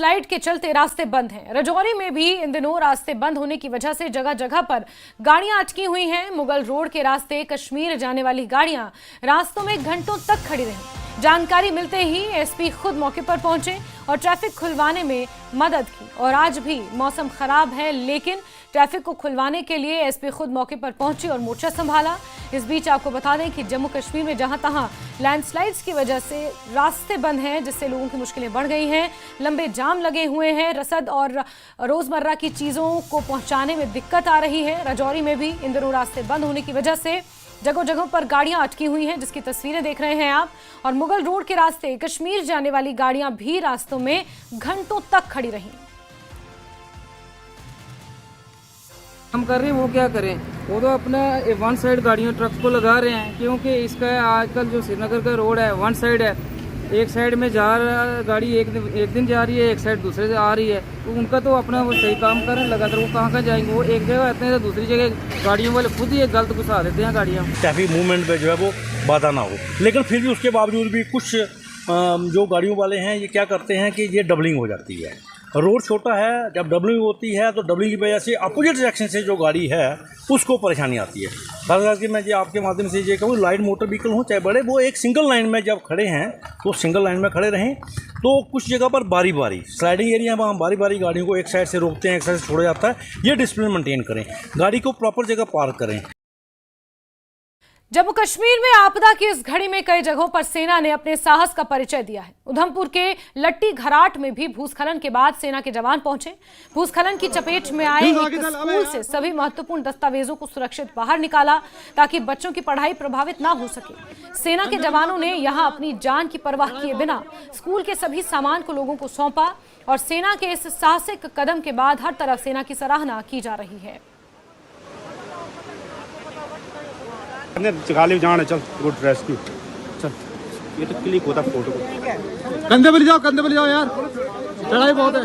Landslide के चलते रास्ते बंद हैं। राजौरी में भी इन दिनों रास्ते बंद होने की वजह से जगह जगह पर गाड़ियां अटकी हुई हैं। मुगल रोड के रास्ते कश्मीर जाने वाली गाड़ियां रास्तों में घंटों तक खड़ी रहीं। जानकारी मिलते ही एसपी खुद मौके पर पहुंचे और ट्रैफिक खुलवाने में मदद की। और आज भी मौसम खराब है, लेकिन ट्रैफिक को खुलवाने के लिए एसपी खुद मौके पर पहुंचे और मोर्चा संभाला। इस बीच आपको बता दें कि जम्मू कश्मीर में जहां तहां लैंडस्लाइड्स की वजह से रास्ते बंद हैं, जिससे लोगों की मुश्किलें बढ़ गई हैं। लंबे जाम लगे हुए हैं। रसद और रोजमर्रा की चीजों को पहुंचाने में दिक्कत आ रही है। राजौरी में भी इन दिनों रास्ते बंद होने की वजह से जगह जगह पर गाड़ियां अटकी हुई हैं, जिसकी तस्वीरें देख रहे हैं आप। और मुगल रोड के रास्ते कश्मीर जाने वाली गाड़ियां भी रास्तों में घंटों तक खड़ी रहीं। हम कर रहे हैं, वो क्या करें, वो तो अपना वन साइड गाड़ियों ट्रक को लगा रहे हैं, क्योंकि इसका आजकल जो श्रीनगर का रोड है वन साइड है। एक साइड में जा रहा गाड़ी एक दिन जा रही है, एक साइड दूसरे से आ रही है, तो उनका तो अपना वो सही काम कर रहे हैं लगातार। वो कहाँ जाएंगे, वो एक जगह आते हैं तो दूसरी जगह गाड़ियों वाले खुद ही एक गलत घुसा देते हैं गाड़ियाँ। ट्रैफिक मूवमेंट पे जो है वो बाधा ना हो, लेकिन फिर भी उसके बावजूद भी कुछ जो गाड़ियों वाले हैं ये क्या करते हैं कि ये डबलिंग हो जाती है। रोड छोटा है, जब डबलिंग होती है तो डबलिंग की वजह से अपोजिट डायरेक्शन से जो गाड़ी है उसको परेशानी आती है। खास करके मैं ये आपके माध्यम से ये कहूँ, लाइट मोटर व्हीकल हो चाहे बड़े, वो एक सिंगल लाइन में जब खड़े हैं तो सिंगल लाइन में खड़े रहें। तो कुछ जगह पर बारी बारी स्लाइडिंग एरिया में हम बारी बारी गाड़ियों को एक साइड से रोकते हैं, एक साइड से छोड़ा जाता है। ये डिसिप्लिन मेंटेन करें, गाड़ी को प्रॉपर जगह पार्क करें। जम्मू कश्मीर में आपदा की इस घड़ी में कई जगहों पर सेना ने अपने साहस का परिचय दिया है। उधमपुर के लट्टी घराट में भी भूस्खलन के बाद सेना के जवान पहुंचे। भूस्खलन की चपेट में आए एक स्कूल से सभी महत्वपूर्ण दस्तावेजों को सुरक्षित बाहर निकाला, ताकि बच्चों की पढ़ाई प्रभावित ना हो सके। सेना के जवानों ने यहां अपनी जान की परवाह किए बिना स्कूल के सभी सामान को लोगों को सौंपा। और सेना के इस साहसिक कदम के बाद हर तरफ सेना की सराहना की जा रही है। चल गुड रेस्क्यू चल, ये तो क्लिक होता फोटो को। कंधे पे ले जाओ यार, चढ़ाई बहुत है।